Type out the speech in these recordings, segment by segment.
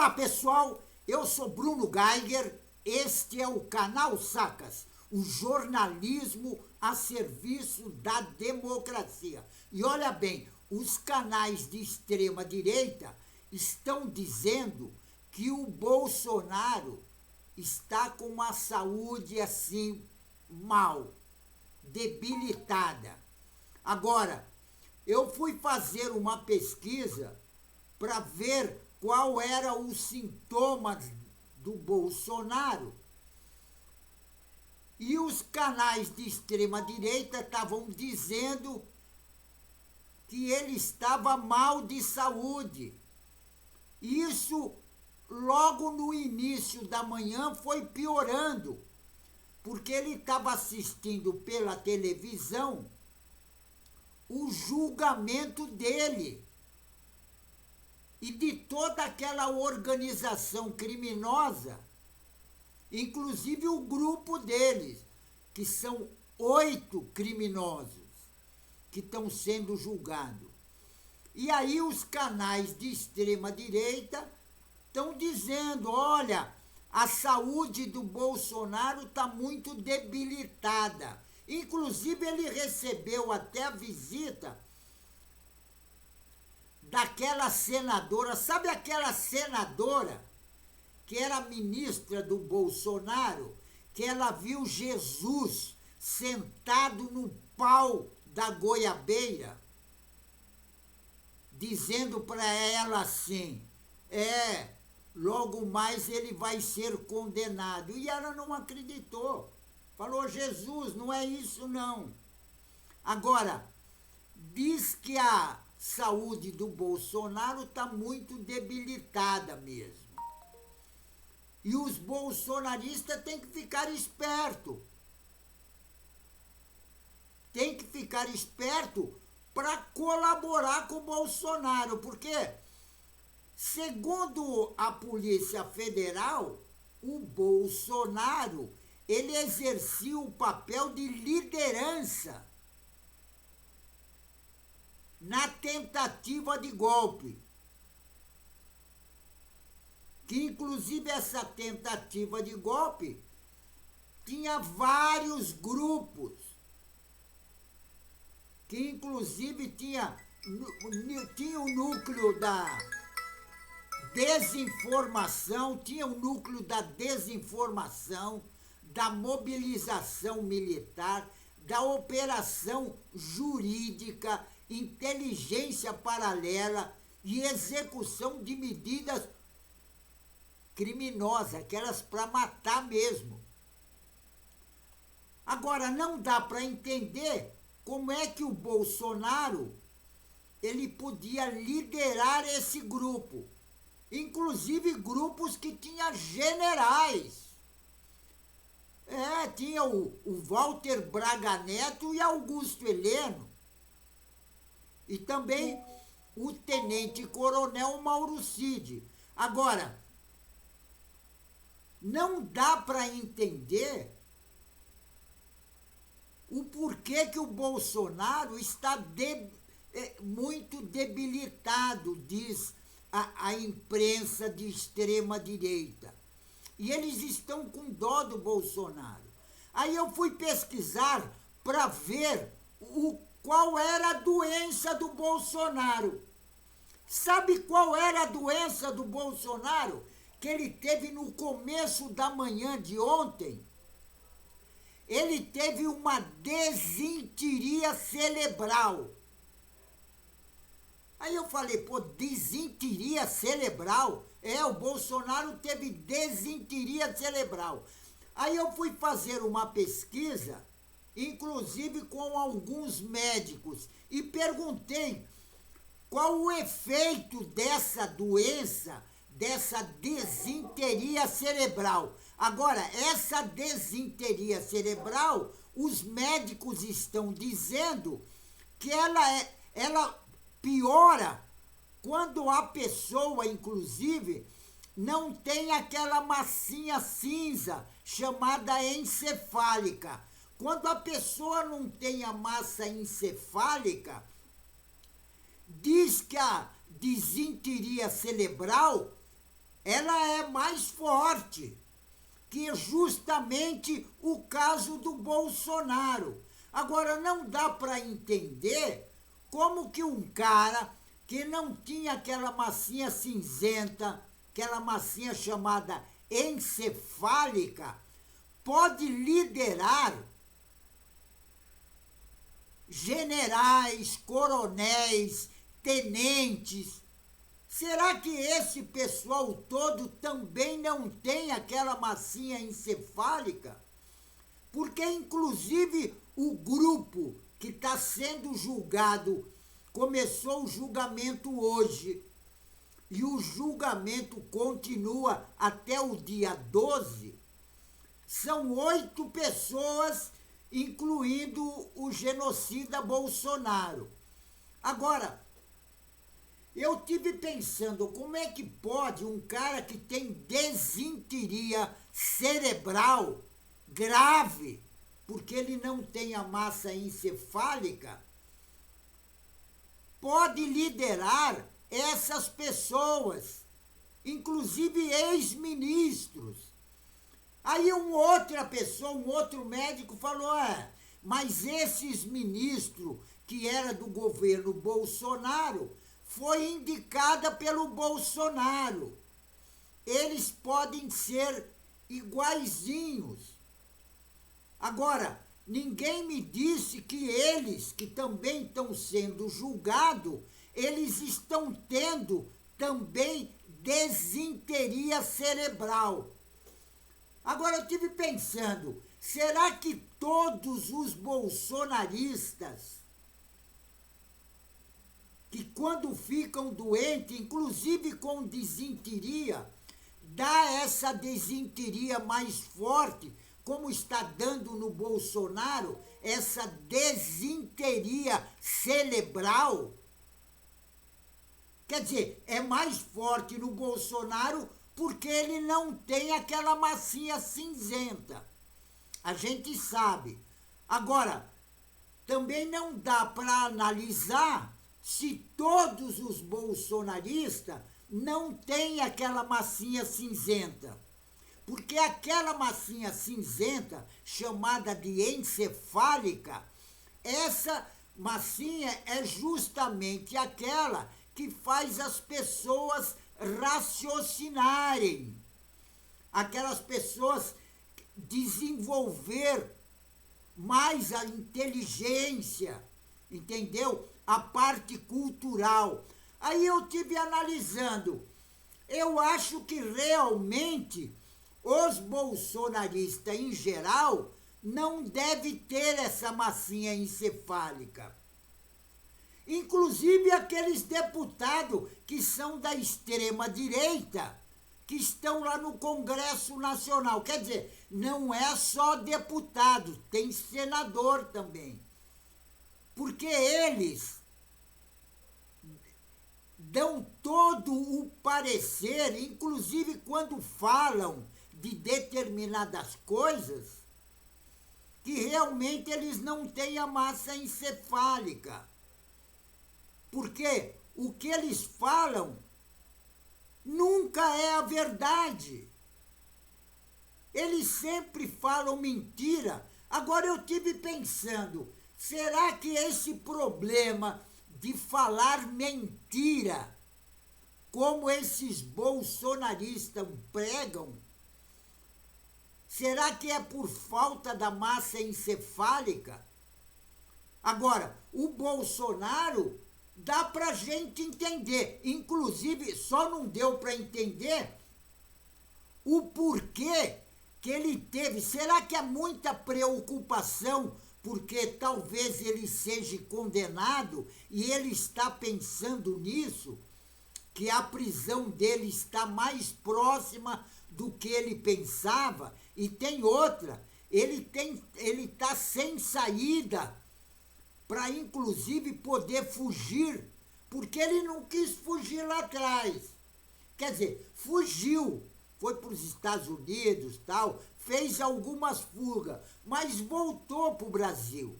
Olá, pessoal, eu sou Bruno Geiger, este é o canal Sacas, o jornalismo a serviço da democracia. E olha bem, os canais de extrema-direita estão dizendo que o Bolsonaro está com uma saúde assim mal, debilitada. Agora, eu fui fazer uma pesquisa para ver qual era os sintomas do Bolsonaro. E os canais de extrema-direita estavam dizendo que ele estava mal de saúde. Isso, logo no início da manhã, foi piorando, porque ele estava assistindo pela televisão o julgamento dele e de toda aquela organização criminosa, inclusive o grupo deles, que são 8 criminosos que estão sendo julgados. E aí os canais de extrema-direita estão dizendo, olha, a saúde do Bolsonaro está muito debilitada. Inclusive ele recebeu até a visita daquela senadora, sabe aquela senadora que era ministra do Bolsonaro, que ela viu Jesus sentado no pau da goiabeira, dizendo para ela assim, logo mais ele vai ser condenado. E ela não acreditou. Falou, Jesus, não é isso não. Agora, diz que a saúde do Bolsonaro está muito debilitada mesmo. E os bolsonaristas têm que ficar espertos. Tem que ficar esperto para colaborar com o Bolsonaro, porque, segundo a Polícia Federal, o Bolsonaro, ele exercia o papel de liderança na tentativa de golpe. Que, inclusive, essa tentativa de golpe tinha vários grupos, que, inclusive, tinha o núcleo da desinformação, da mobilização militar, da operação jurídica, inteligência paralela e execução de medidas criminosas, aquelas para matar mesmo. Agora, não dá para entender como é que o Bolsonaro ele podia liderar esse grupo, inclusive grupos que tinham generais. Tinha o Walter Braga Neto e Augusto Heleno. E também o tenente-coronel Mauro Cid. Agora, não dá para entender o porquê que o Bolsonaro está muito debilitado, diz a imprensa de extrema-direita. E eles estão com dó do Bolsonaro. Aí eu fui pesquisar para ver qual era a doença do Bolsonaro. Sabe qual era a doença do Bolsonaro que ele teve no começo da manhã de ontem? Ele teve uma desinteria cerebral. Aí eu falei, desinteria cerebral? O Bolsonaro teve desinteria cerebral. Aí eu fui fazer uma pesquisa, inclusive com alguns médicos, e perguntei qual o efeito dessa doença, dessa desinteria cerebral. Agora, essa desinteria cerebral, os médicos estão dizendo que ela piora quando a pessoa, inclusive, não tem aquela massinha cinza chamada encefálica. Quando a pessoa não tem a massa encefálica, diz que a desinteria cerebral ela é mais forte que justamente o caso do Bolsonaro. Agora, não dá para entender como que um cara que não tinha aquela massinha cinzenta, aquela massinha chamada encefálica, pode liderar generais, coronéis, tenentes. Será que esse pessoal todo também não tem aquela massinha encefálica? Porque, inclusive, o grupo que está sendo julgado começou o julgamento hoje e o julgamento continua até o dia 12. São 8 pessoas, incluindo o genocida Bolsonaro. Agora, eu tive pensando, como é que pode um cara que tem desinteria cerebral grave, porque ele não tem a massa encefálica, pode liderar essas pessoas, inclusive ex-ministros. Aí outra pessoa, um outro médico falou, mas esses ministros que era do governo Bolsonaro foi indicada pelo Bolsonaro. Eles podem ser iguaizinhos. Agora, ninguém me disse que eles, que também estão sendo julgados, eles estão tendo também desinteria cerebral. Agora, eu estive pensando, será que todos os bolsonaristas que quando ficam doentes, inclusive com desinteria, dá essa desinteria mais forte, como está dando no Bolsonaro, essa desinteria cerebral? Quer dizer, é mais forte no Bolsonaro porque ele não tem aquela massinha cinzenta. A gente sabe. Agora, também não dá para analisar se todos os bolsonaristas não têm aquela massinha cinzenta. Porque aquela massinha cinzenta, chamada de encefálica, essa massinha é justamente aquela que faz as pessoas raciocinarem. Aquelas pessoas desenvolver mais a inteligência, entendeu? A parte cultural. Aí eu tive analisando. Eu acho que realmente os bolsonaristas em geral não devem ter essa massinha encefálica. Inclusive aqueles deputados que são da extrema-direita, que estão lá no Congresso Nacional. Quer dizer, não é só deputado, tem senador também. Porque eles dão todo o parecer, inclusive quando falam de determinadas coisas, que realmente eles não têm a massa encefálica. Porque o que eles falam nunca é a verdade. Eles sempre falam mentira. Agora eu tive pensando, será que esse problema de falar mentira, como esses bolsonaristas pregam, será que é por falta da massa encefálica? Agora, o Bolsonaro dá para a gente entender. Inclusive, só não deu para entender o porquê que ele teve. Será que é muita preocupação porque talvez ele seja condenado e ele está pensando nisso? Que a prisão dele está mais próxima do que ele pensava? E tem outra, ele está sem saída para inclusive poder fugir, porque ele não quis fugir lá atrás. Quer dizer, fugiu, foi para os Estados Unidos, tal, fez algumas fugas, mas voltou para o Brasil.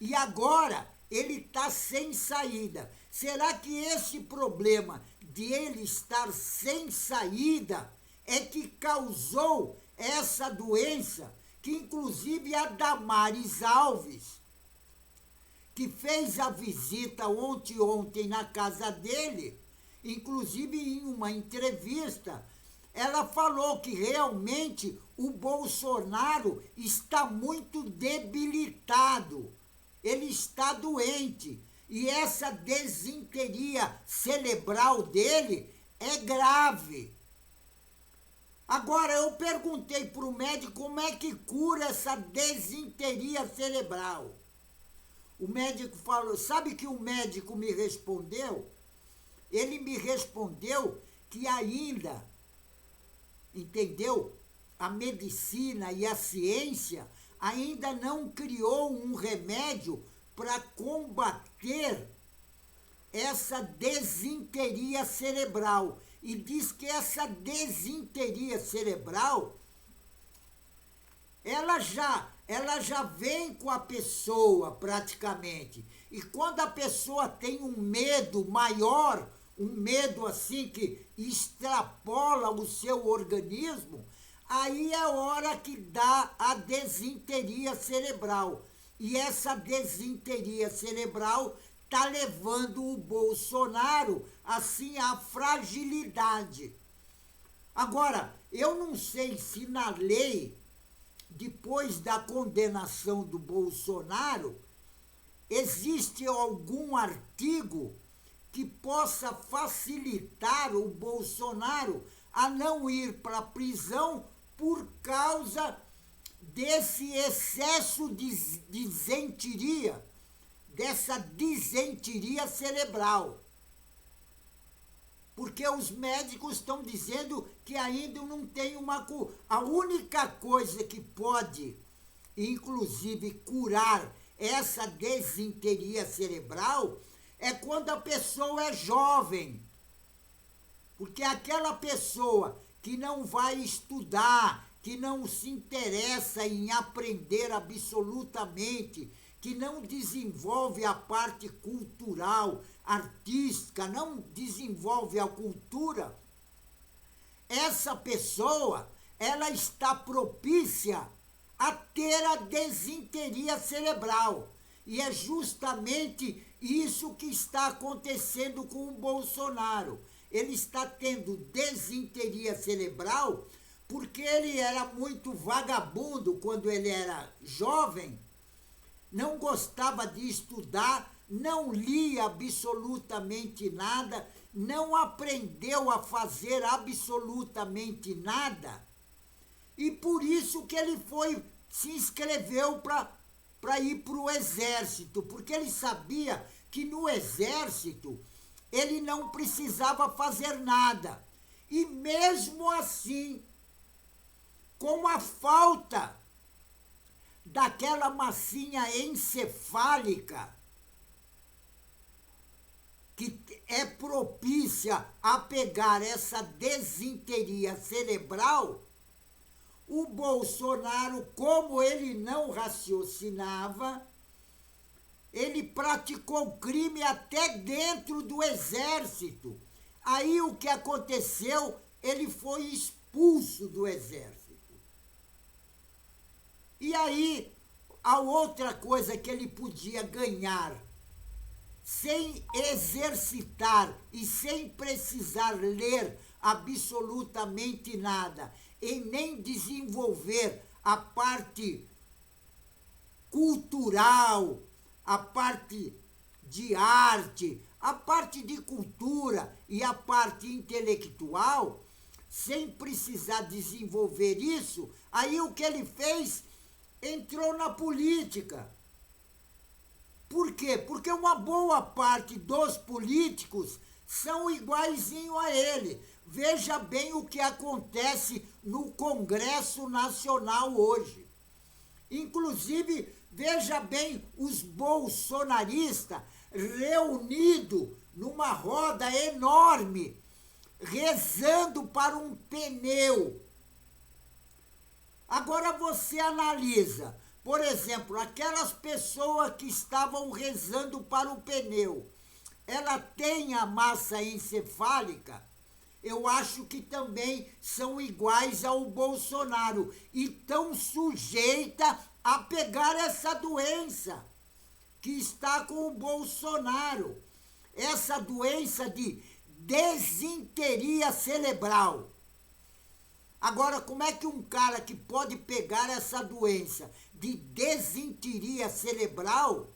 E agora ele está sem saída. Será que esse problema de ele estar sem saída é que causou essa doença, que inclusive a Damares Alves, que fez a visita ontem na casa dele, inclusive em uma entrevista, ela falou que realmente o Bolsonaro está muito debilitado, ele está doente, e essa desinteria cerebral dele é grave. Agora, eu perguntei para o médico como é que cura essa desinteria cerebral. O médico falou, sabe que o médico me respondeu? Ele me respondeu que ainda, entendeu? A medicina e a ciência ainda não criou um remédio para combater essa desinteria cerebral. E diz que essa desinteria cerebral, ela já vem com a pessoa praticamente. E quando a pessoa tem um medo maior, um medo assim que extrapola o seu organismo, aí é hora que dá a desinteria cerebral. E essa desinteria cerebral está levando o Bolsonaro assim à fragilidade. Agora, eu não sei se na lei, depois da condenação do Bolsonaro, existe algum artigo que possa facilitar o Bolsonaro a não ir para a prisão por causa desse excesso de disenteria, dessa disenteria cerebral. Porque os médicos estão dizendo que ainda não tem uma cura. A única coisa que pode, inclusive, curar essa desinteria cerebral é quando a pessoa é jovem. Porque aquela pessoa que não vai estudar, que não se interessa em aprender absolutamente, que não desenvolve a parte cultural, artística, não desenvolve a cultura, essa pessoa, ela está propícia a ter a desinteria cerebral. E é justamente isso que está acontecendo com o Bolsonaro. Ele está tendo desinteria cerebral porque ele era muito vagabundo quando ele era jovem, não gostava de estudar, não lia absolutamente nada, não aprendeu a fazer absolutamente nada. E por isso que ele se inscreveu para ir para o exército, porque ele sabia que no exército ele não precisava fazer nada. E mesmo assim, com a falta daquela massinha encefálica que é propícia a pegar essa desinteria cerebral, o Bolsonaro, como ele não raciocinava, ele praticou crime até dentro do exército. Aí o que aconteceu? Ele foi expulso do exército. E aí, a outra coisa que ele podia ganhar, sem exercitar e sem precisar ler absolutamente nada, e nem desenvolver a parte cultural, a parte de arte, a parte de cultura e a parte intelectual, sem precisar desenvolver isso, aí o que ele fez? Entrou na política. Por quê? Porque uma boa parte dos políticos são iguaizinho a ele. Veja bem o que acontece no Congresso Nacional hoje. Inclusive, veja bem os bolsonaristas reunidos numa roda enorme, rezando para um pneu. Agora você analisa, Por exemplo, aquelas pessoas que estavam rezando para o pneu, ela tem a massa encefálica? Eu acho que também são iguais ao Bolsonaro e estão sujeita a pegar essa doença que está com o Bolsonaro. Essa doença de desinteria cerebral. Agora, como é que um cara que pode pegar essa doença de desinteria cerebral,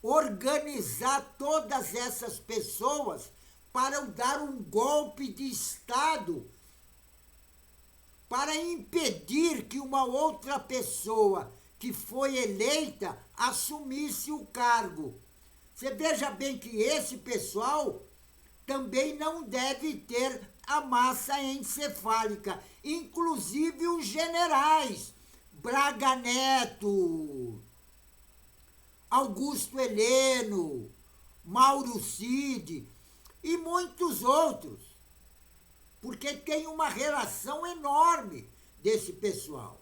organizar todas essas pessoas para dar um golpe de Estado, para impedir que uma outra pessoa que foi eleita assumisse o cargo? Você veja bem que esse pessoal também não deve ter a massa encefálica, inclusive os generais, Braga Neto, Augusto Heleno, Mauro Cid e muitos outros, porque tem uma relação enorme desse pessoal.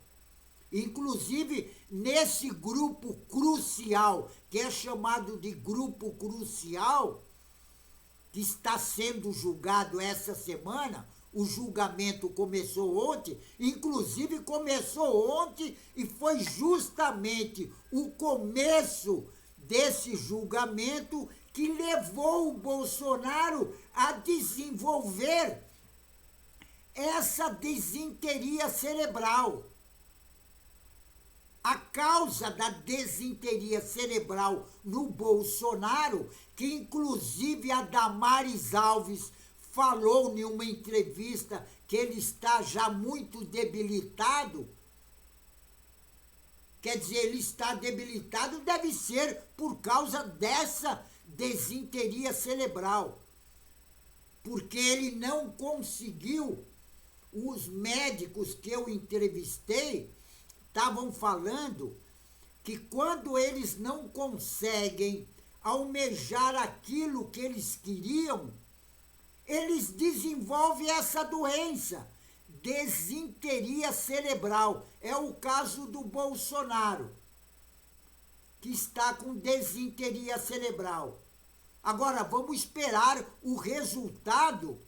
Inclusive, nesse grupo crucial, que é chamado de grupo crucial, que está sendo julgado essa semana, o julgamento começou ontem, inclusive começou ontem e foi justamente o começo desse julgamento que levou o Bolsonaro a desenvolver essa desinteria cerebral. A causa da desinteria cerebral no Bolsonaro, que inclusive a Damares Alves falou em uma entrevista que ele está já muito debilitado. Quer dizer, ele está debilitado, deve ser por causa dessa desinteria cerebral. Porque ele não conseguiu, os médicos que eu entrevistei estavam falando que quando eles não conseguem almejar aquilo que eles queriam, eles desenvolvem essa doença, desinteria cerebral. É o caso do Bolsonaro, que está com desinteria cerebral. Agora, vamos esperar o resultado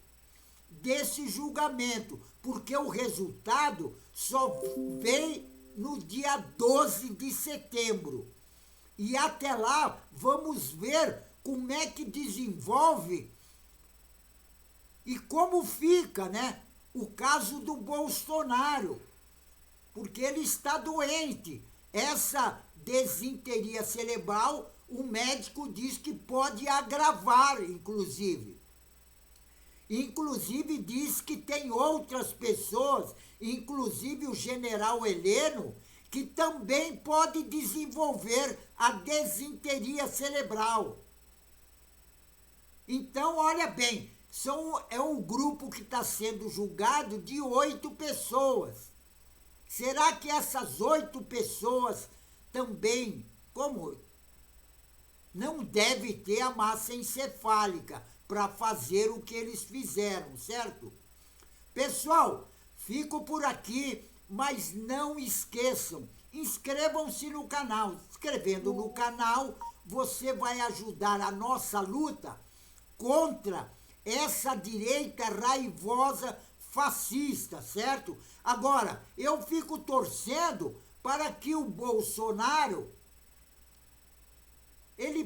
desse julgamento, porque o resultado só vem no dia 12 de setembro. E até lá, vamos ver como é que desenvolve e como fica, né, o caso do Bolsonaro, porque ele está doente. Essa desinteria cerebral, o médico diz que pode agravar, inclusive. Inclusive diz que tem outras pessoas, inclusive o general Heleno, que também pode desenvolver a desinteria cerebral. Então, olha bem, é um grupo que está sendo julgado de 8 pessoas. Será que essas 8 pessoas também, como não deve ter a massa encefálica para fazer o que eles fizeram, certo? Pessoal, fico por aqui, mas não esqueçam, inscrevam-se no canal. Inscrevendo no canal, você vai ajudar a nossa luta contra essa direita raivosa fascista, certo? Agora, eu fico torcendo para que o Bolsonaro ele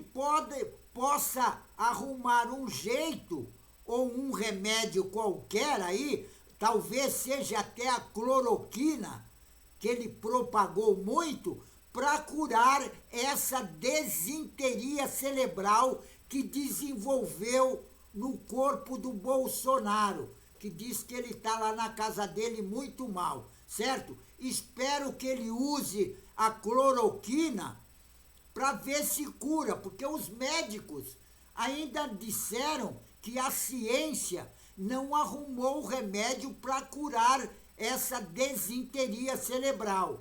possa arrumar um jeito ou um remédio qualquer aí, talvez seja até a cloroquina, que ele propagou muito, para curar essa desinteria cerebral que desenvolveu no corpo do Bolsonaro, que diz que ele está lá na casa dele muito mal, certo? Espero que ele use a cloroquina para ver se cura, porque os médicos ainda disseram que a ciência não arrumou o remédio para curar essa desinteria cerebral.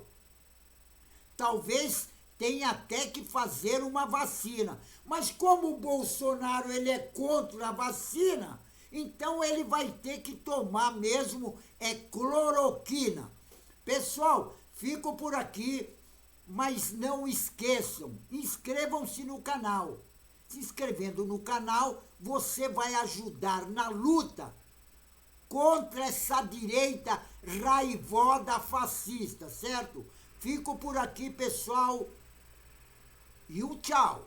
Talvez tenha até que fazer uma vacina. Mas como o Bolsonaro ele é contra a vacina, então ele vai ter que tomar mesmo cloroquina. Pessoal, Fico por aqui, mas não esqueçam, inscrevam-se no canal. Se inscrevendo no canal, você vai ajudar na luta contra essa direita raivosa fascista, certo? Fico por aqui, pessoal, e um tchau.